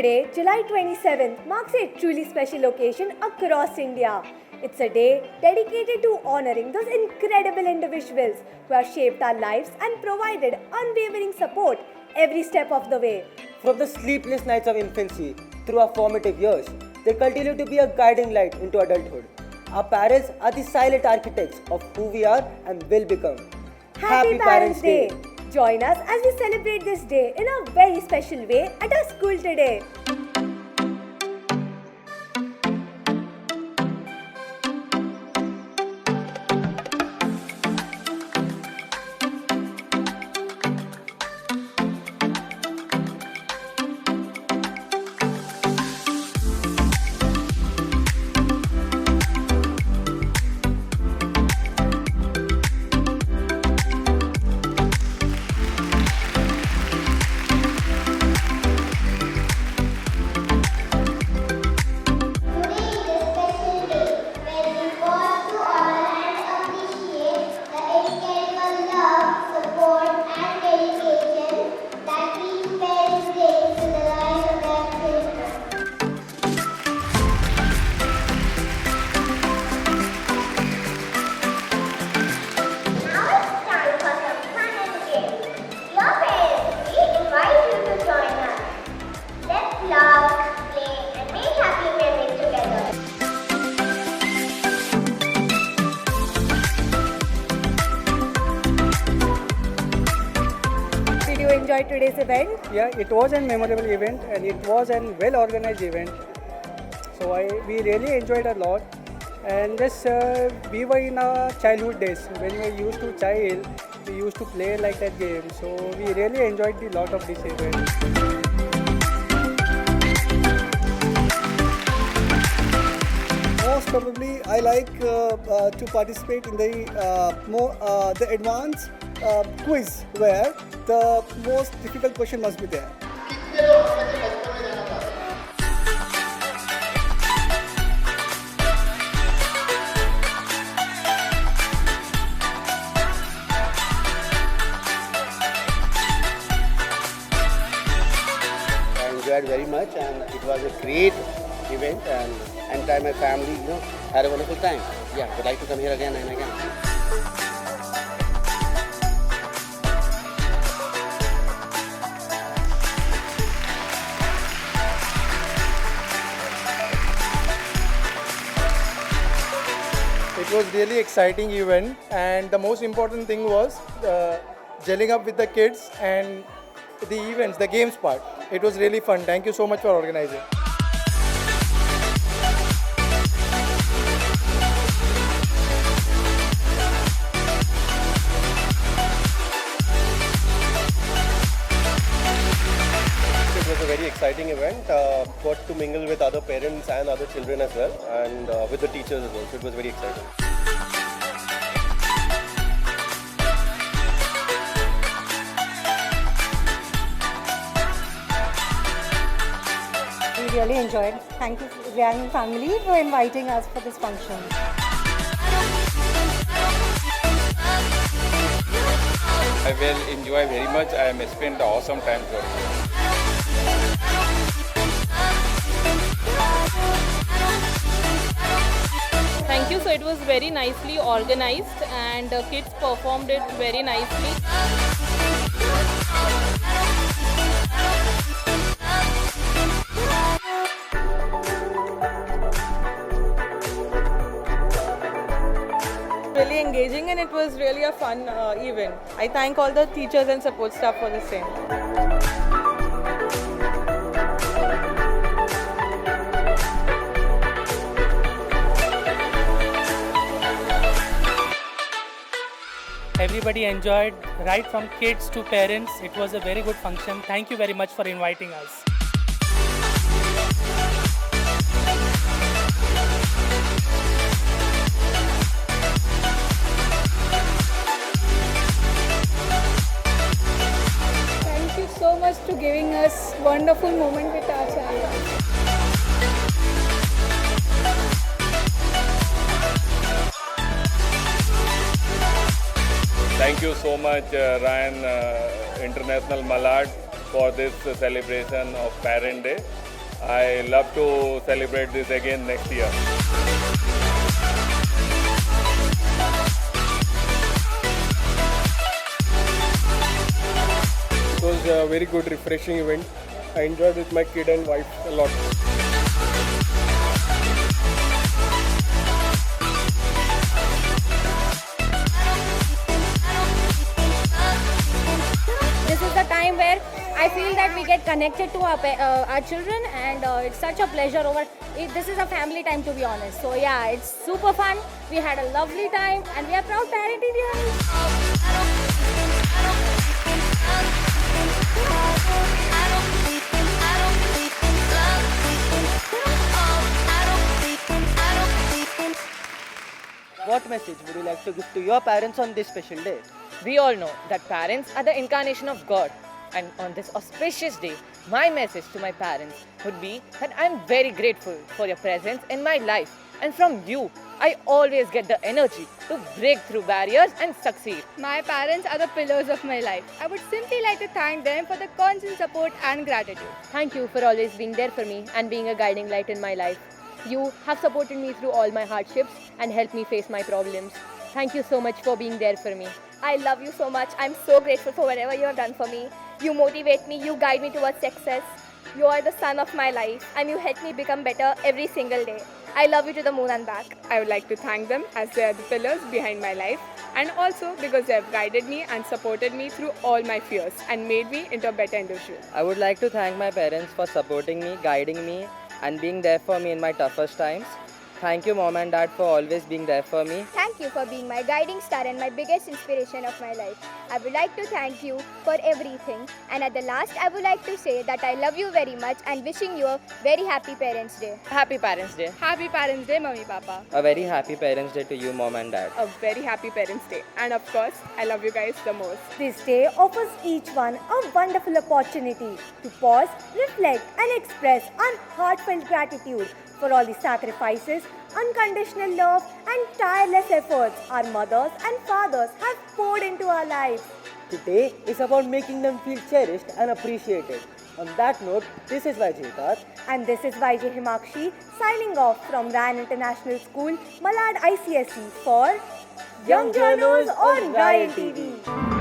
Today, July 27th, marks a truly special occasion across India. It's a day dedicated to honoring those incredible individuals who have shaped our lives and provided unwavering support every step of the way. From the sleepless nights of infancy through our formative years, they continue to be a guiding light into adulthood. Our parents are the silent architects of who we are and will become. Happy Parents' Day! Join us as we celebrate this day in a very special way at our school today. Did you enjoy today's event? Yeah, it was a memorable event and it was a well-organized event. So we really enjoyed a lot. And just we were in our childhood days when we used to child, we used to play like that game. So we really enjoyed a lot of this event. Most probably, I like to participate in the advanced quiz where the most difficult question must be there. I enjoyed very much and it was a great event and entire my family, had a wonderful time. Yeah, would like to come here again and again. It was really exciting event and the most important thing was gelling up with the kids and the events, the games part. It was really fun. Thank you so much for organizing. It was a very exciting event. Got to mingle with other parents and other children as well, and with the teachers as well. So it was very exciting. We really enjoyed. Thank you, Ryan family, for inviting us for this function. I will enjoy very much. I am spent awesome time here. Thank you. So it was very nicely organized and kids performed it very nicely. Really engaging and it was really a fun event. I thank all the teachers and support staff for the same. Everybody enjoyed, right from kids to parents. It was a very good function. Thank you very much for inviting us. Thank you so much to giving us wonderful moment with our child. Thank you so much, Ryan International Malad, for this celebration of Parent Day. I love to celebrate this again next year. It was a very good, refreshing event. I enjoyed with my kid and wife a lot. This is the time where I feel that we get connected to our children, and it's such a pleasure this is a family time, to be honest. So yeah, it's super fun. We had a lovely time and we are proud parent Indians. What message would you like to give to your parents on this special day? We all know that parents are the incarnation of God. And on this auspicious day, my message to my parents would be that I am very grateful for your presence in my life. And from you, I always get the energy to break through barriers and succeed. My parents are the pillars of my life. I would simply like to thank them for the constant support and gratitude. Thank you for always being there for me and being a guiding light in my life. You have supported me through all my hardships and helped me face my problems. Thank you so much for being there for me. I love you so much. I'm so grateful for whatever you have done for me. You motivate me, you guide me towards success. You are the sun of my life and you help me become better every single day. I love you to the moon and back. I would like to thank them as they are the pillars behind my life, and also because they have guided me and supported me through all my fears and made me into a better individual. I would like to thank my parents for supporting me, guiding me, and being there for me in my toughest times. Thank you, Mom and Dad, for always being there for me. Thank you for being my guiding star and my biggest inspiration of my life. I would like to thank you for everything. And at the last, I would like to say that I love you very much and wishing you a very happy Parents' Day. Happy Parents' Day. Happy Parents' Day, Mummy Papa. A very happy Parents' Day to you, Mom and Dad. A very happy Parents' Day. And of course, I love you guys the most. This day offers each one a wonderful opportunity to pause, reflect, and express our heartfelt gratitude for all the sacrifices, unconditional love, and tireless efforts our mothers and fathers have poured into our lives. Today is about making them feel cherished and appreciated. On that note, this is Vijay And this is YJ Himakshi signing off from Ryan International School, Malad ICSE for Young Journals on Ryan TV.